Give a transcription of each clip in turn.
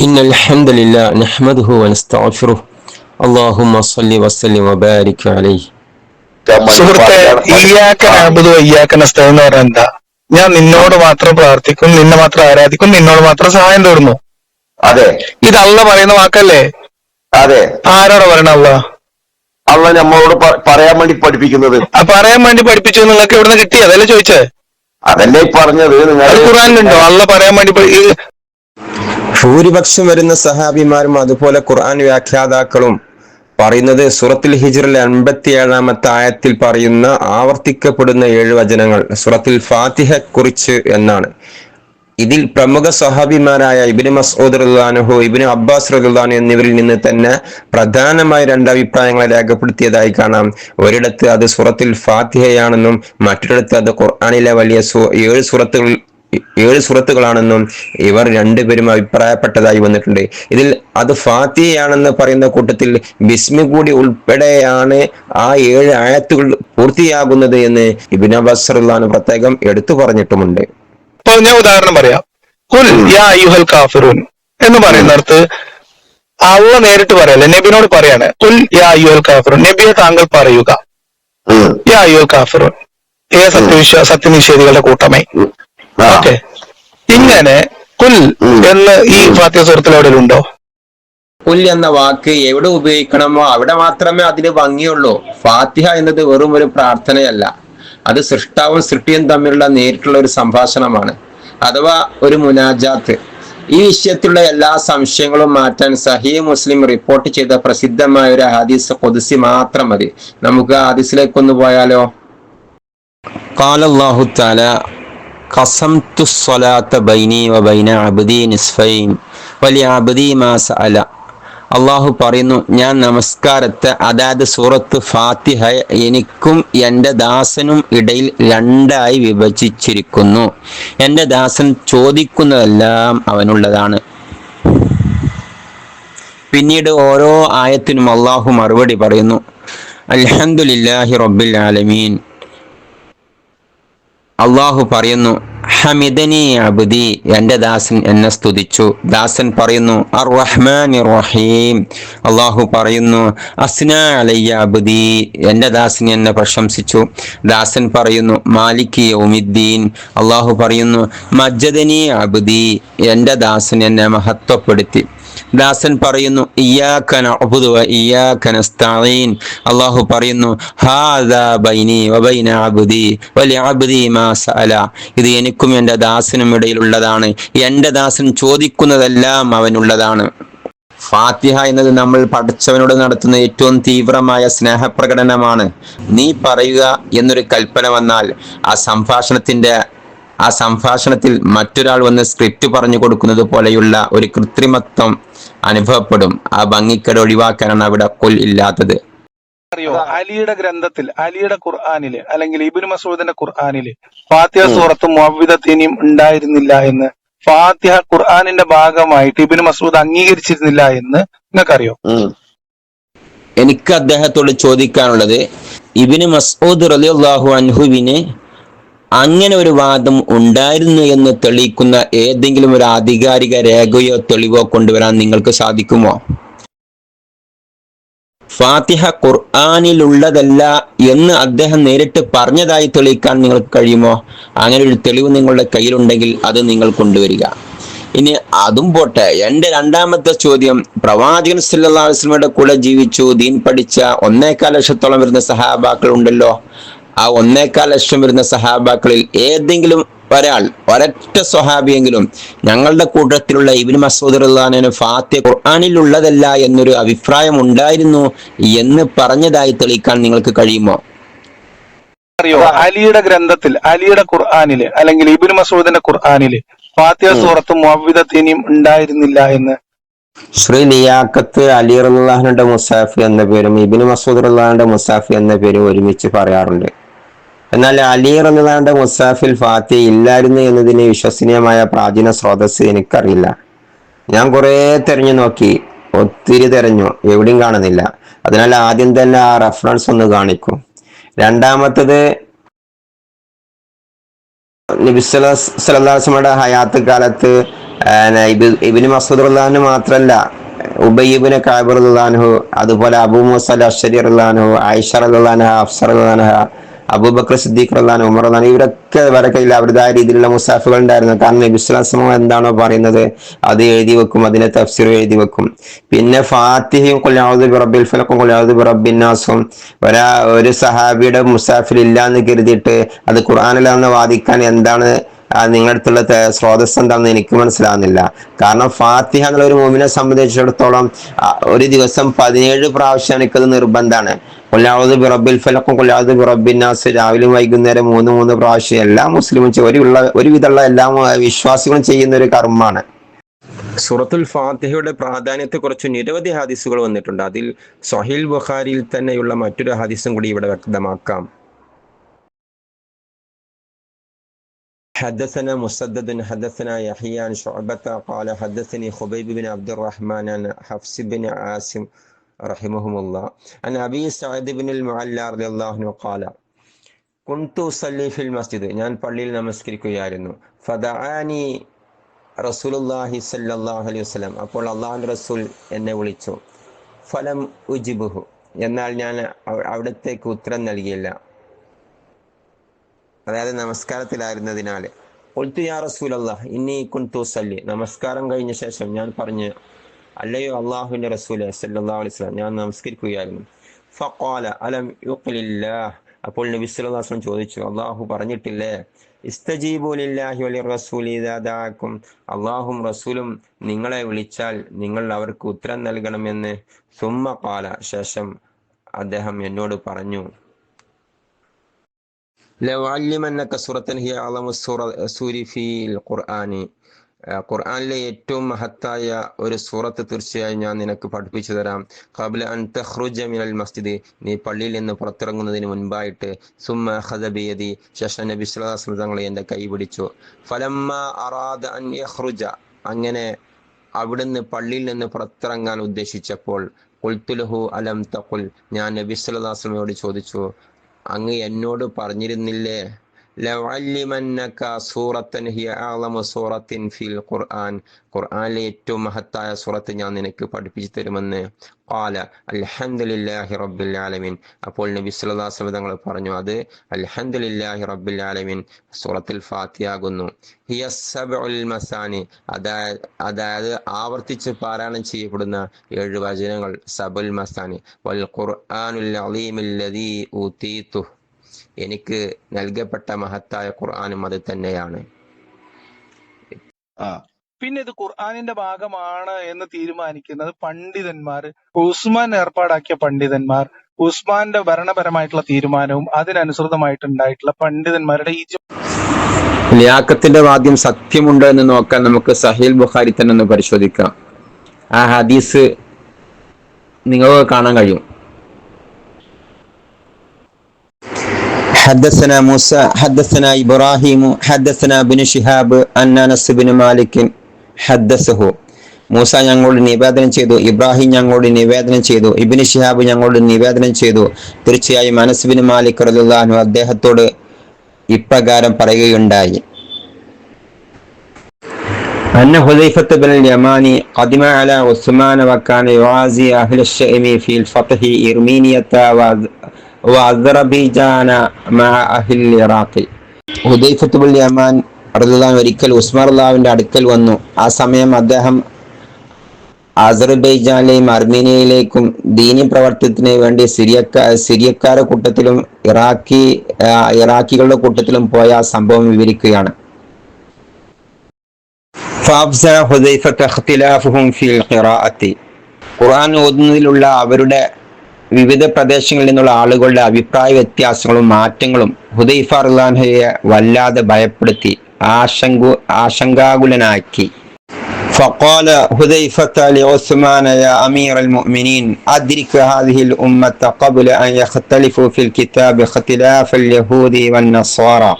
إن الحمد لله نحمده ونستغفره اللهم صل وسلم وبارك عليه. സുഹൃത്തെ, ഇയ്യാക നഅ്ബുദു വഇയ്യാക നസ്തഈൻ എന്ന് പറഞ്ഞാൽ എന്താ? ഞാൻ നിന്നോട് മാത്രം പ്രാർത്ഥിക്കും, നിന്നെ മാത്രം ആരാധിക്കും, നിന്നോട് മാത്രം സഹായം തേടുന്നു. അതെ, ഇത് അള്ളാഹ് പറയുന്ന വാക്കല്ലേ? അതെ. ആരോടാ പറയണ? അള്ളാഹ് നമ്മളോട് പറയാൻ വേണ്ടി പഠിപ്പിക്കുന്നത്. പറയാൻ വേണ്ടി പഠിപ്പിച്ചു. നിങ്ങൾക്ക് എവിടുന്ന് കിട്ടി? അതല്ലേ ചോദിച്ചേ? അതല്ലേ പറഞ്ഞത്. അത് ഖുർആനിലുണ്ടോ? അള്ളാഹ് പറയാൻ വേണ്ടി ഭൂരിപക്ഷം വരുന്ന സഹാബിമാരും അതുപോലെ ഖുർആൻ വ്യാഖ്യാതാക്കളും പറയുന്നത് സൂറത്തുൽ ഹിജ്റിലെ 87-ാമത്തെ ആയത്തിൽ പറയുന്ന ആവർത്തിക്കപ്പെടുന്ന 7 വചനങ്ങൾ സൂറത്തുൽ ഫാത്തിഹ കുറിച്ച് എന്നാണ്. ഇതിൽ പ്രമുഖ സഹാബിമാരായ ഇബ്നു മസ്ഊദ് റളിയല്ലാഹു അൻഹു, ഇബ്നു അബ്ബാസ് റളിയല്ലാഹു അൻഹു എന്നിവരിൽ നിന്ന് തന്നെ പ്രധാനമായ 2 അഭിപ്രായങ്ങളെ രേഖപ്പെടുത്തിയതായി കാണാം. ഒരിടത്ത് അത് സൂറത്തുൽ ഫാത്തിഹയാണെന്നും മറ്റൊരിടത്ത് അത് ഖുർആനിലെ വലിയ 7 സൂറത്തുകളാണെന്നും ഇവർ 2 പേരും അഭിപ്രായപ്പെട്ടതായി വന്നിട്ടുണ്ട്. ഇതിൽ അത് ഫാത്തിഹയാണെന്ന് പറയുന്ന കൂട്ടത്തിൽ ബിസ്മി കൂടി ഉൾപ്പെടെയാണ് ആ 7 ആയത്തുകൾ പൂർത്തിയാകുന്നത് എന്ന് ഇബ്നു അബ്ബാസ് റളിയല്ലാഹു അൻഹു പ്രത്യേകം എടുത്തു പറഞ്ഞിട്ടുമുണ്ട്. ഇപ്പോൾ ഞാൻ ഉദാഹരണം പറയാം. ഖുൽ യാ അയ്യുഹൽ കാഫിറൂൻ എന്ന് പറയുന്നിടത്ത് അള്ളാഹ് നേരിട്ട് പറയല്ലേ, നബിനോട് പറയാണ് ഖുൽ യാ അയ്യുഹൽ കാഫിറൂൻ, നബിയെ താങ്കൾ പറയുക. യാ അയ്യുഹൽ കാഫിറൂൻ, സത്യനിഷേധികളുടെ കൂട്ടമേ. ഓക്കെ, ഇങ്ങനെ കുൽ എന്ന് ഈ ഫാത്തിഹ സൂറത്തിൽ എവിടെയുണ്ടോ? കുൽ എന്ന വാക്ക് എവിടെ ഉപയോഗിക്കണമോ അവിടെ മാത്രമേ അതിന് ഭംഗിയുള്ളൂ. ഫാത്തിഹ എന്നത് വെറും ഒരു പ്രാർത്ഥനയല്ല, അത് സൃഷ്ടാവും സൃഷ്ടിയും തമ്മിലുള്ള നേരിട്ടുള്ള ഒരു സംഭാഷണമാണ്, അഥവാ ഒരു മുനാജാത്ത്. ഈ വിഷയത്തിലുള്ള എല്ലാ സംശയങ്ങളും മാറ്റാൻ സഹീഹ് മുസ്ലിം റിപ്പോർട്ട് ചെയ്ത പ്രസിദ്ധമായ ഒരു ഹദീസ് ഖുദ്സി മാത്രം മതി. നമുക്ക് ആ ഹദീസിലേക്കൊന്ന് പോയാലോ? ഖാലല്ലാഹു തആല ഖസംതു സ്വലാത്ത ബൈനി വബൈന അബ്ദി നിസ്ഫൈൻ വലിഅബ്ദി മാ സഅല. അള്ളാഹു പറയുന്നു, ഞാൻ നമസ്കാരത്തെ, അതായത് സൂറത്ത് ഫാത്തിഹ, എനിക്കും എൻ്റെ ദാസനും ഇടയിൽ 2ആയി വിഭജിച്ചിരിക്കുന്നു. എൻ്റെ ദാസൻ ചോദിക്കുന്നതെല്ലാം അവനുള്ളതാണ്. പിന്നീട് ഓരോ ആയത്തിനും അള്ളാഹു മറുപടി പറയുന്നു. അൽഹംദുലില്ലാഹി റബ്ബിൽ ആലമീൻ. അള്ളാഹു പറയുന്നു, ഹമിദനി അബ്ദി, എൻ്റെ ദാസൻ എന്നെ സ്തുതിച്ചു. ദാസൻ പറയുന്നു അർ റഹ്മാനിർ റഹീം. അള്ളാഹു പറയുന്നു അസ്നാ അലയ്യ അബ്ദി, എൻ്റെ ദാസൻ എന്നെ പ്രശംസിച്ചു. ദാസൻ പറയുന്നു മാലികി യൗമിദ്ദീൻ. അള്ളാഹു പറയുന്നു മജ്ജദനി അബ്ദി, എൻ്റെ ദാസൻ എന്നെ മഹത്വപ്പെടുത്തി. ദാസൻ പറയുന്നു ഇയ്യാക നഅ്ബുദു വ ഇയ്യാക നസ്തഈൻ. അല്ലാഹു പറയുന്നു ഹാദാ ബൈനി വബൈന അബ്ദി വലിഅബ്ദി മാ സഅല. ഇത് എനിക്കും എൻ്റെ ദാസനും ഇടയിലുള്ളതാണ്, എൻ്റെ ദാസൻ ചോദിക്കുന്നതെല്ലാം അവനുള്ളതാണ്. ഫാത്തിഹ എന്നത് നമ്മൾ പടച്ചവനോട് നടത്തുന്ന ഏറ്റവും തീവ്രമായ സ്നേഹപ്രകടനമാണ്. നീ പറയുക എന്നൊരു കൽപ്പന വന്നാൽ ആ സംഭാഷണത്തിൽ മറ്റൊരാൾ വന്ന് സ്ക്രിപ്റ്റ് പറഞ്ഞു കൊടുക്കുന്നത് പോലെയുള്ള ഒരു കൃത്രിമത്വം അനുഭവപ്പെടും. ആ ഭംഗിക്കട് ഒഴിവാക്കാനാണ് അവിടെ ഖുൽ ഇല്ലാത്തത്. അറിയോ, അലിയുടെ ഗ്രന്ഥത്തിൽ, അലിയുടെ ഖുർആനില് അല്ലെങ്കിൽ ഇബ്നു മസ്ഊദിന്റെ ഖുർആനില് ഫാത്തിഹ സൂറത്ത് മുഅവ്വിദത്തീനും ഉണ്ടായിരുന്നില്ല എന്ന്, ഫാത്തിഹ ഖുർആനിന്റെ ഭാഗമായിട്ട് ഇബ്നു മസ്ഊദ് അംഗീകരിച്ചിരുന്നില്ല എന്ന് നിങ്ങൾക്കറിയോ? എനിക്ക് അദ്ദേഹത്തോട് ചോദിക്കാനുള്ളത്, ഇബ്നു മസ്ഊദ് റളിയല്ലാഹു അൻഹുവിന് അങ്ങനെ ഒരു വാദം ഉണ്ടായിരുന്നു എന്ന് തെളിയിക്കുന്ന ഏതെങ്കിലും ഒരു ആധികാരിക രേഖയോ തെളിവോ കൊണ്ടുവരാൻ നിങ്ങൾക്ക് സാധിക്കുമോ? ഫാത്തിഹ ഖുർആനിലുള്ളതല്ല എന്ന് അദ്ദേഹം നേരിട്ട് പറഞ്ഞതായി തെളിയിക്കാൻ നിങ്ങൾക്ക് കഴിയുമോ? അങ്ങനെ ഒരു തെളിവ് നിങ്ങളുടെ കയ്യിലുണ്ടെങ്കിൽ അത് നിങ്ങൾ കൊണ്ടുവരിക. ഇനി അതും പോട്ടെ, എൻ്റെ 2ാമത്തെ ചോദ്യം, പ്രവാചകൻ സല്ലല്ലാഹു അലൈഹി വസല്ലമയുടെ കൂടെ ജീവിച്ചു, ദീൻ പഠിച്ച 1.25 ലക്ഷത്തോളം വരുന്ന സഹാബാക്കൾ ഉണ്ടല്ലോ. ആ 1.25 ലക്ഷം വരുന്ന സഹാബാക്കളിൽ ഏതെങ്കിലും ഒരൊറ്റ സ്വഹാബിയെങ്കിലും ഞങ്ങളുടെ കൂട്ടത്തിലുള്ള ഇബ്നു മസ്ഊദ് റളിയല്ലാഹു അൻഹു ഫാത്തിഹ ഖുർആനിലുള്ളതല്ല എന്നൊരു അഭിപ്രായം ഉണ്ടായിരുന്നു എന്ന് പറഞ്ഞതായി തെളിയിക്കാൻ നിങ്ങൾക്ക് കഴിയുമോ? അറിയോ, അലിയുടെ ഗ്രന്ഥത്തിൽ, അലിയുടെ ഖുർആനില് അല്ലെങ്കിൽ ഇബ്നു മസ്ഊദിന്റെ ഖുർആനില് ഫാത്തിഹ സൂറത്ത് മുഅവ്വിദത്തീനും ഉണ്ടായിരുന്നില്ല എന്ന്? ശ്രീ ലിയാഖത്ത് അലി റളിയല്ലാഹു അൻഹുവിന്റെ മുസാഫ് എന്ന പേരും ഇബ്നു മസ്ഊദ് റളിയല്ലാഹു അൻഹുവിന്റെ മുസാഫ് എന്ന പേരും ഒരുമിച്ച് പറയാറുണ്ട്. എന്നാൽ അലി റളിയല്ലാഹു അൻഹുവിന്റെ മുസാഫിൽ ഫാത്തിഹ ഇല്ലായിരുന്നു എന്നതിന് വിശ്വസനീയമായ പ്രാചീന സ്രോതസ് എനിക്കറിയില്ല. ഞാൻ കുറേ തെരഞ്ഞു നോക്കി, ഒത്തിരി തെരഞ്ഞു, എവിടെയും കാണുന്നില്ല. അതിനാൽ ആദ്യം തന്നെ ആ റെഫറൻസ് ഒന്ന് കാണിക്കും. 2ാമത്തത് നബി സല്ലല്ലാഹു അലൈഹി വസല്ലമയുടെ ഹയാത്ത് കാലത്ത് ഇബ്നു മസ്ഊദ് റളിയല്ലാഹു അൻഹു മാത്രല്ല, ഉബയ്യ് ഇബ്നു കഅബ് റളിയല്ലാഹു അൻഹു, അതുപോലെ അബൂ മൂസ അശ്ശരി റളിയല്ലാഹു അൻഹു, ആയിഷ റളിയല്ലാഹു അൻഹ, ഹഫ്സ റളിയല്ലാഹു അൻഹ, അബൂബക്കർ സിദ്ദീഖ് റളിയല്ലാഹു അൻഹു, ഉമർ റളിയല്ലാഹു അൻഹു, ഇവരൊക്കെ വരെ കയ്യിൽ അവരുടേതായ രീതിയിലുള്ള മുസാഫുകൾ ഉണ്ടായിരുന്നു. കാരണം നബി സ്വല്ലല്ലാഹു അലൈഹി വസല്ലം എന്താണോ പറയുന്നത് അത് എഴുതി വെക്കും, അതിന്റെ തഫ്സീർ എഴുതി വെക്കും. പിന്നെ ഫാത്തിഹയും ഖുൽ അഊദു ബിറബ്ബിൽ ഫലഖും ഖുൽ അഊദു ബിറബ്ബിൻ നാസും ഒരു സഹാബിയുടെ മുസാഫിൽ ഇല്ല എന്ന് കരുതിയിട്ട് അത് ഖുർആനിലാണെന്ന് വാദിക്കാൻ എന്താണ് നിങ്ങളുടെ അടുത്തുള്ള സ്രോതസ് എന്താണെന്ന് എനിക്ക് മനസ്സിലാവുന്നില്ല. കാരണം ഫാത്തിഹ എന്നുള്ള ഒരു മുഅ്മിനെ സംബന്ധിച്ചിടത്തോളം ഒരു ദിവസം 17 പ്രാവശ്യം എനിക്കത് നിർബന്ധമാണ്. ഖുൽ അഊദു ബിറബ്ബിൽ ഫലഖും ഖുൽ അഊദു ബിറബ്ബിൻ നാസ് രാവിലെയും വൈകുന്നേരം 3 പ്രാവശ്യം എല്ലാ മുസ്ലിമും ഒരുവിധമുള്ള എല്ലാ വിശ്വാസികളും ചെയ്യുന്ന ഒരു കർമ്മമാണ്. സൂറത്തുൽ ഫാത്തിഹയുടെ പ്രാധാന്യത്തെക്കുറിച്ച് നിരവധി ഹദീസുകൾ വന്നിട്ടുണ്ട്. അതിൽ സ്വഹീഹ് ബുഖാരിയിൽ തന്നെയുള്ള മറ്റൊരു ഹദീസും കൂടി ഇവിടെ വ്യക്തമാക്കാം. حدثنا مسدد حدثنا يحيى عن شعبة قال حدثني خبيب بن عبد الرحمن عن حفص بن عاصم رحمهم الله عن أبي سعيد بن المعلى رضي الله عنه قال كنت أصلي في المسجد ഞാൻ പള്ളിയിൽ നമസ്കരിക്കുകയായിരുന്നു. ഫദഅനി റസൂലുള്ളാഹി സ്വല്ലല്ലാഹു അലൈഹി വസല്ലം, അപ്പോൾ അല്ലാഹുവിന്റെ റസൂൽ എന്നെ വിളിച്ചു. ഫലം ഉജിബുഹു, എന്നാൽ ഞാൻ അവിടത്തേക്ക് ഉത്തരം നൽകിയില്ല. അതായത് നമസ്കാരത്തിലായിരുന്നതിനാൽ. ഖുൽതു യാ റസൂലല്ലാഹ് ഇന്നി കുൻതു ഉസല്ലി, നമസ്കാരം കഴിഞ്ഞ ശേഷം ഞാൻ പറഞ്ഞു, അല്ലയോ അല്ലാഹുവിന്റെ റസൂലേ സല്ലല്ലാഹു അലൈഹി വസല്ലം, ഞാൻ നമസ്കരിക്കുകയായിരുന്നു. ഫഖാല അലം യുഖ്ലില്ലാഹ്, അപ്പോൾ നബി സല്ലല്ലാഹു അലൈഹി വസല്ലം ചോദിച്ചു, അല്ലാഹു പറഞ്ഞിട്ടില്ലേ, ഇസ്തജീബു ലില്ലാഹി വലിർറസൂലി ഇദാ ദഅഅക്കും, അല്ലാഹും റസൂലും നിങ്ങളെ വിളിച്ചാൽ നിങ്ങൾ അവർക്ക് ഉത്തരം നൽകണമെന്ന്. സുമ്മ ഖാല, ശേഷം അദ്ദേഹം എന്നോട് പറഞ്ഞു, ലഉഅല്ലിമന്നക സൂറത്തൻ ഹിയ അഅ്ളമു സൂരി ഫീൽ ഖുർആനി, ഖുർആനിലെ ഏറ്റവും മഹത്തായ ഒരു സൂറത്ത് തീർച്ചയായും ഞാൻ നിനക്ക് പഠിപ്പിച്ചു തരാം. ഖബ്ല അൻ തഖ്റുജ മിനൽ മസ്ജിദ്, നീ പള്ളിയിൽ നിന്ന് പുറത്തിറങ്ങുന്നതിന് മുൻപായിട്ട്. സുമ്മ അഖദ ബിയദി, ശേഷം നബി സ്വല്ലല്ലാഹു അലൈഹി വസല്ലം തങ്ങളെ എൻ്റെ കൈ പിടിച്ചു. ഫലമ്മ അറാദ അൻ യഖ്റുജ, അങ്ങനെ അവിടുന്ന് പള്ളിയിൽ നിന്ന് പുറത്തിറങ്ങാൻ ഉദ്ദേശിച്ചപ്പോൾ, ഖുൽതു ലഹു അലം തഖുൽ, ഞാൻ നബി സ്വല്ലല്ലാഹു അലൈഹി വസല്ലമയോട് ചോദിച്ചു, അങ്ങ് എന്നോട് പറഞ്ഞിരുന്നില്ലേ, ലഉഅല്ലിമന്നക സൂറത്തൻ ഹിയ അഅ്ളമു സൂറത്തിൻ ഫിൽ ഖുർആൻ, ഖുർആനിലെ ഏറ്റവും മഹത്തായ സൂറത്ത് ഞാൻ നിനക്ക് പഠിപ്പിച്ചു തരുമെന്ന്. ഖാല അൽഹംദുലില്ലാഹി റബ്ബിൽ ആലമീൻ, അപ്പോൾ നബി സല്ലല്ലാഹു അലൈഹി വസല്ലം തങ്ങൾ പറഞ്ഞു, അത് അൽഹംദുലില്ലാഹി റബ്ബിൽ ആലമീൻ സൂറത്തുൽ ഫാത്തിഹ ആകുന്നു. ഹിയ സബ്ഉൽ മസാനി, അതായത് ആവർത്തിച്ച് പാരായണം ചെയ്യപ്പെടുന്ന 7 വചനങ്ങൾ, സബുൽ മസാനി. വൽ ഖുർആനുൽ അളീമില്ലദീ ഊതീതു, എനിക്ക് നൽകപ്പെട്ട മഹത്തായ ഖുർആനും അത് തന്നെയാണ്. പിന്നെ ഇത് ഖുർആനിന്റെ ഭാഗമാണ് എന്ന് തീരുമാനിക്കുന്നത് പണ്ഡിതന്മാർ, ഉസ്മാൻ ഏർപ്പാടാക്കിയ പണ്ഡിതന്മാർ, ഉസ്മാന്റെ ഭരണപരമായിട്ടുള്ള തീരുമാനവും അതിനനുസൃതമായിട്ടുണ്ടായിട്ടുള്ള പണ്ഡിതന്മാരുടെ ലിയാഖത്തിന്റെ വാദ്യം സത്യമുണ്ടോ എന്ന് നോക്കാൻ നമുക്ക് സഹീഹ് ബുഖാരി തന്നെ ഒന്ന് പരിശോധിക്കാം. ആ ഹദീസ് നിങ്ങൾക്ക് കാണാൻ കഴിയും. حدثنا موسى حدثنا إبراهيم حدثنا بن شهاب أن أنس بن مالك حدثه, മൂസ ഞങ്ങളോട് നിവേദനം ചെയ്തു, ഇബ്രാഹിം ഞങ്ങളോട് നിവേദനം ചെയ്തു, ഇബ്നു ശിഹാബ് ഞങ്ങളോട് നിവേദനം ചെയ്തു, തീർച്ചയായും അനസ് ബിൻ മാലിക് റളിയല്ലാഹു അൻഹു അദ്ദേഹത്തോട് ഇപ്രകാരം പറയുകയുണ്ടായി, അന്ന ഹുദൈഫത്ത് ബിൻ യമാനി ഖദിമ അലാ ഉസ്മാൻ വകാന യുആസി അഹ്ല അശ്ശഅമി ഫിൽ ഫത്ഹി ഇർമീനിയത വഅസ്റബൈജാന മഅ അഹ്ലി ഇറാഖി. ഹുദൈഫത്ത് ബിൻ യമാൻ റളിയല്ലാഹു അൻഹു ഒരിക്കൽ ഉസ്മാൻ റളിയല്ലാഹുവിന്റെ അടുക്കൽ വന്നു. ആ സമയം അദ്ദേഹം അസർബൈജാനിലെയും അർമീനിയയിലേക്കും ദീനി പ്രവർത്തനത്തിന് വേണ്ടി സിറിയക്കാരുടെ കൂട്ടത്തിലും ഇറാഖികളുടെ കൂട്ടത്തിലും പോയ ആ സംഭവം വിവരിക്കുകയാണ്. ഖുർആൻ ഓതുന്നതിലുള്ള അവരുടെ വിവിധ പ്രദേശങ്ങളിൽ നിന്നുള്ള ആളുകളുടെ അഭിപ്രായ വ്യത്യാസങ്ങളും മാറ്റങ്ങളും ഹുദൈഫ റളിയല്ലാഹു അൻഹുയെ വല്ലാതെ ഭയപ്പെടുത്തി, ആശങ്കാകുലനാക്കി. فقال حذيفة لعثمان يا أمير المؤمنين أدرك هذه الأمة قبل أن يختلفوا في الكتاب اختلاف اليهود والنصارى.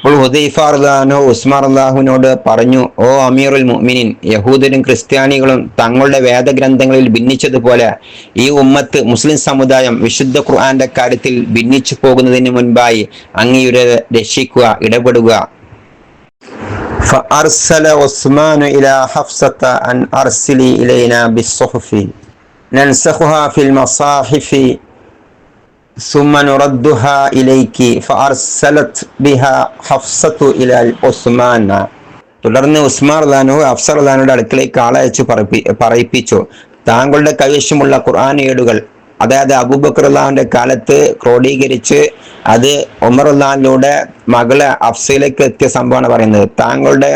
അപ്പോൾ ഹുദൈഫ റളിയല്ലാഹു ഉസ്മാൻ റളിയല്ലാഹുവിനോട് പറഞ്ഞു, ഓ അമീറുൽ മുഅ്മിനീൻ, യഹൂദരും ക്രിസ്ത്യാനികളും തങ്ങളുടെ വേദഗ്രന്ഥങ്ങളിൽ ഭിന്നിച്ചതുപോലെ ഈ ഉമ്മത്ത് മുസ്ലിം സമുദായം വിശുദ്ധ ഖുർആന്റെ കാര്യത്തിൽ ഭിന്നിച്ചു പോകുന്നതിന് മുൻപായി അങ്ങയുടെ രക്ഷിക്കുക, ഇടപെടുക. فأرسل عثمان إلى حفصة أن أرسلي إلينا بالصحف ننسخها في المصاحف ثم نردها إليك فأرسلت بها حفصة إلى عثمان. തുടർന്ന് ഉസ്മാൻ റളിയല്ലാഹു ഹഫ്സ റളിയല്ലാഹുവിന്റെ അടുക്കലേക്ക് ആളയച്ചു പറയിപ്പിച്ചു, താങ്കളുടെ കൈവശമുള്ള ഖുർആൻ ഏടുകൾ, അതായത് അബൂബക്കർ റളിയല്ലാഹുവിന്റെ കാലത്ത് ക്രോഡീകരിച്ച് അത് ഉമർ റളിയല്ലാഹുവിന്റെ മകള് ഹഫ്സയിലേക്ക് എത്തിയ സംഭവമാണ് പറയുന്നത്. താങ്കളുടെ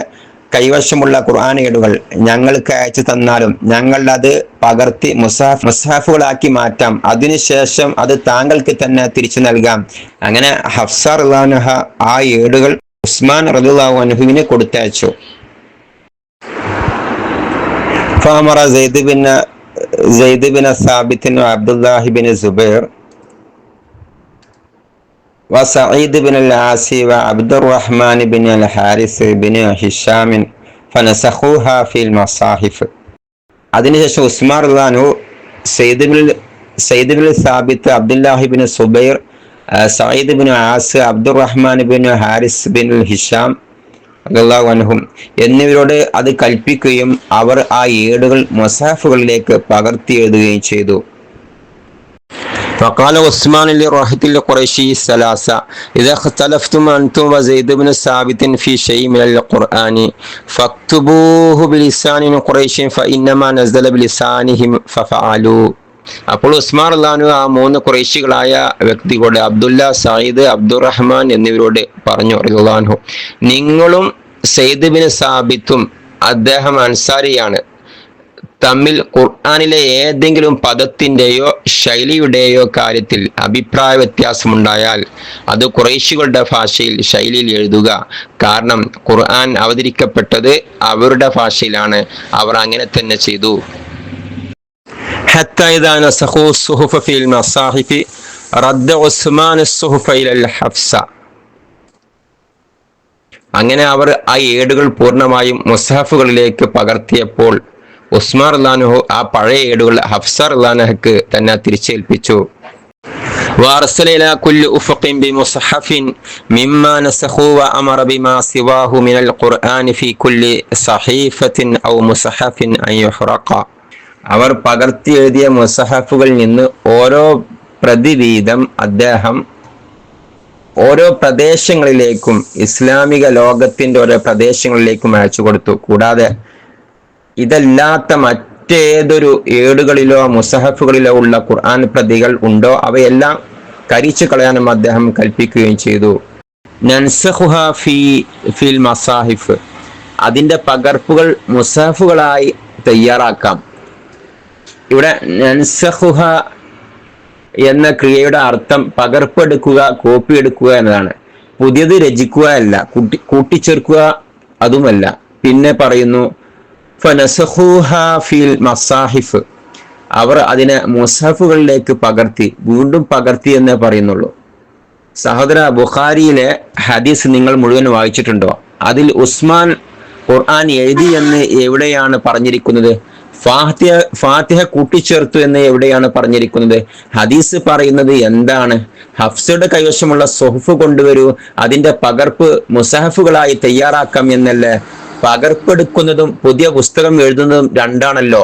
കൈവശമുള്ള ഖുർആൻ ഏടുകൾ ഞങ്ങൾക്ക് അയച്ചു തന്നാലും ഞങ്ങൾ അത് പകർത്തി മുസ്ഹഫുകളാക്കി മാറ്റാം, അതിനുശേഷം അത് താങ്കൾക്ക് തന്നെ തിരിച്ചു നൽകാം. അങ്ങനെ ഹഫ്സ റളിയല്ലാഹു അൻഹ ആ ഏടുകൾ ഉസ്മാൻ റളിയല്ലാഹു അൻഹുവിന് കൊടുത്തയച്ചു. ഫഅമറ Syed bin Sabit Abdullahi bin Zubair وسعيد بن العاص وعبد الرحمن بن الحارث بن هشام فنسخوها في المصاحف. അതിനുശേഷം ഉസ്മാൻ റളിയല്ലാഹു Zaid bin Sabit, Abdullahi bin Zubair, Saeed bin Aas, Abdurahman bin Haris bin Hisham റളിയല്ലാഹു അൻഹും എന്നിവരോട് അത് കൽപ്പിക്കുകയും അവർ ആ ഏടുകൾ മുസ്ഹഫുകളിലേക്ക് പകർത്തി എഴുതുകയും ചെയ്തു. فقال عثمان لراحة القريشي الثلاثة إذا اختلفتم أنتم وزيد بن ثابت في شيء من القرآن فاكتبوه بلسان قريش فإنما نزل بلسانهم ففعلوا. അപ്പോൾ ഉസ്മാൻ റളിയല്ലാഹു ആ മൂന്ന് ഖുറൈശികളായ വ്യക്തികളോട്, അബ്ദുല്ല, സഈദ്, അബ്ദുറഹ്മാൻ എന്നിവരോട് പറഞ്ഞു റളിയല്ലാഹു അൻഹു, നിങ്ങളും സെയ്ദ് ബിൻ സാബിത്തും, അദ്ദേഹം അൻസാരിയാണ്, തമ്മിൽ ഖുർആനിലെ ഏതെങ്കിലും പദത്തിന്റെയോ ശൈലിയുടെയോ കാര്യത്തിൽ അഭിപ്രായ വ്യത്യാസമുണ്ടായാൽ അത് ഖുറൈശികളുടെ ഭാഷയിൽ ശൈലിയിൽ എഴുതുക. കാരണം ഖുർആൻ അവതരിക്കപ്പെട്ടത് അവരുടെ ഭാഷയിലാണ്, അവർ അങ്ങനെ തന്നെ ചെയ്തു. حتى إذا نسخوا الصحف في المصاحف رد عثمان الصحف إلى الحفصة. അങ്ങനെ അവർ ആ ഏടുകൾ പൂർണ്ണമായും മുസ്ഹഫുകളിലേക്ക് പകർത്തിയപ്പോൾ ഉസ്മാൻ റളിയല്ലാഹു ആ പഴയ ഏടുകൾ ഹഫ്സ റളിയല്ലാഹുക്ക് തന്നെ തിരിച്ചേൽപ്പിച്ചു. وأرسل إلى كل أفق بمصحف مما نسخوا وأمر بما سواه من القرآن في كل صحيفة أو مصحف أن يحرق. അവർ പകർത്തി എഴുതിയ മുസ്ഹഫുകളിൽ നിന്ന് ഓരോ പ്രതി വീതം അദ്ദേഹം ഓരോ പ്രദേശങ്ങളിലേക്കും, ഇസ്ലാമിക ലോകത്തിന്റെ ഓരോ പ്രദേശങ്ങളിലേക്കും അയച്ചു കൊടുത്തു. കൂടാതെ ഇതല്ലാത്ത മറ്റേതൊരു ഏടുകളിലോ മുസ്ഹഫുകളിലോ ഉള്ള ഖുർആൻ പ്രതികൾ ഉണ്ടോ അവയെല്ലാം കരിച്ചു കളയാനും അദ്ദേഹം കൽപ്പിക്കുകയും ചെയ്തു. നൻസഖുഹാ ഫിൽ മസാഹിഫ്, അതിന്റെ പകർപ്പുകൾ മുസ്ഹഫുകളായി തയ്യാറാക്കാം. ഇവിടെ നൻസഖുഹ എന്ന ക്രിയയുടെ അർത്ഥം പകർപ്പെടുക്കുക, കോപ്പി എടുക്കുക എന്നതാണ്. പുതിയത് രചിക്കുക അല്ല, കൂട്ടിച്ചേർക്കുക അതുമല്ല. പിന്നെ പറയുന്നു ഫനസഖൂഹാ ഫിൽ മസാഹിഫ്, അവർ അതിനെ മുസ്ഹഫുകളിലേക്ക് പകർത്തി, വീണ്ടും പകർത്തി എന്നേ പറയുന്നുള്ളൂ. സഹോദര, ബുഖാരിയിലെ ഹദീസ് നിങ്ങൾ മുഴുവൻ വായിച്ചിട്ടുണ്ടോ? അതിൽ ഉസ്മാൻ ഖുർആൻ എഴുതി എന്ന് എവിടെയാണ് പറഞ്ഞിരിക്കുന്നത്? ഫാത്തിഹ കൂട്ടിച്ചേർത്തു എന്ന് എവിടെയാണ് പറഞ്ഞിരിക്കുന്നത്? ഹദീസ് പറയുന്നത് എന്താണ്? ഹഫ്സയുടെ കൈവശമുള്ള സുഹഫ് കൊണ്ടുവരൂ, അതിന്റെ പകർപ്പ് മുസഹഫുകളായി തയ്യാറാക്കാം എന്നല്ലേ? പകർപ്പെടുക്കുന്നതും പുതിയ പുസ്തകം എഴുതുന്നതും രണ്ടാണല്ലോ.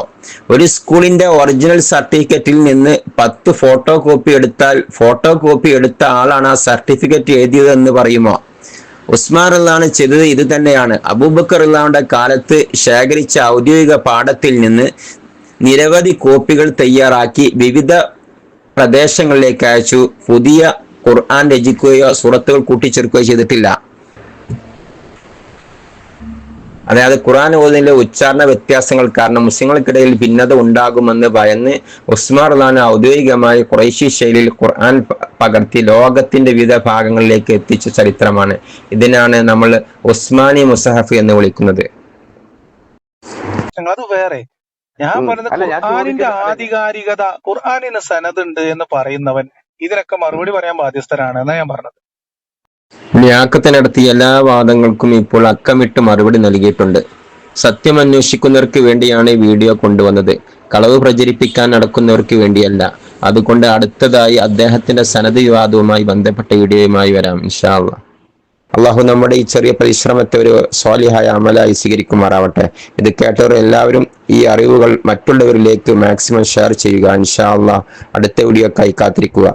ഒരു സ്കൂളിന്റെ ഒറിജിനൽ സർട്ടിഫിക്കറ്റിൽ നിന്ന് 10 ഫോട്ടോ കോപ്പി എടുത്ത ആളാണ് ആ സർട്ടിഫിക്കറ്റ് എഴുതിയത് എന്ന് പറയുമോ? ഉസ്മാൻ റളിയല്ലാഹു ചെയ്തത് ഇത് തന്നെയാണ്. അബൂബക്കർ റളിയല്ലാഹുവിന്റെ കാലത്ത് ശേഖരിച്ച ഔദ്യോഗിക പാഠത്തിൽ നിന്ന് നിരവധി കോപ്പികൾ തയ്യാറാക്കി വിവിധ പ്രദേശങ്ങളിലേക്ക് അയച്ചു. പുതിയ ഖുർആൻ രചിക്കുകയോ സൂറത്തുകൾ കൂട്ടിച്ചേർക്കുകയോ ചെയ്തിട്ടില്ല. അതായത് ഖുർആൻ ഓതുന്നതിലെ ഉച്ചാരണ വ്യത്യാസങ്ങൾ കാരണം മുസ്ലിങ്ങൾക്കിടയിൽ ഭിന്നത ഉണ്ടാകുമെന്ന് ഭയന്ന് ഉസ്മാൻ റളിയല്ലാഹു ഔദ്യോഗികമായി ഖുറൈശി ശൈലിയിൽ ഖുർആൻ പകർത്തി ലോകത്തിന്റെ വിവിധ ഭാഗങ്ങളിലേക്ക് എത്തിച്ച ചരിത്രമാണ്. ഇതിനാണ് നമ്മൾ ഉസ്മാനി മുസഹഫ് എന്ന് വിളിക്കുന്നത്. അത് വേറെ ഞാൻ പറഞ്ഞത് ഖുർആനിന്റെ ആധികാരികത, ഖുർആനിന് സനദുണ്ട് എന്ന് പറയുന്നവൻ ഇതിനൊക്കെ മറുപടി പറയാൻ ബാധ്യസ്ഥനാണ് എന്നാ ഞാൻ പറഞ്ഞത്. ലിയാഖത്ത് നടത്തിയ എല്ലാ വാദങ്ങൾക്കും ഇപ്പോൾ അക്കമിട്ട് മറുപടി നൽകിയിട്ടുണ്ട്. സത്യം അന്വേഷിക്കുന്നവർക്ക് വേണ്ടിയാണ് ഈ വീഡിയോ കൊണ്ടുവന്നത്, കളവ് പ്രചരിപ്പിക്കാൻ നടക്കുന്നവർക്ക് വേണ്ടിയല്ല. അതുകൊണ്ട് അടുത്തതായി അദ്ദേഹത്തിന്റെ സനദ് വിവാദവുമായി ബന്ധപ്പെട്ട വീഡിയോയുമായി വരാം ഇൻഷാ അല്ലാഹ്. അള്ളാഹു നമ്മുടെ ഈ ചെറിയ പരിശ്രമത്തെ ഒരു സ്വാലിഹായ അമലായി സ്വീകരിക്കുമാറാവട്ടെ. ഇത് കേട്ടവർ എല്ലാവരും ഈ അറിവുകൾ മറ്റുള്ളവരിലേക്ക് മാക്സിമം ഷെയർ ചെയ്യുക ഇൻഷാ അല്ലാഹ്. അടുത്ത വീഡിയോക്കായി കാത്തിരിക്കുക.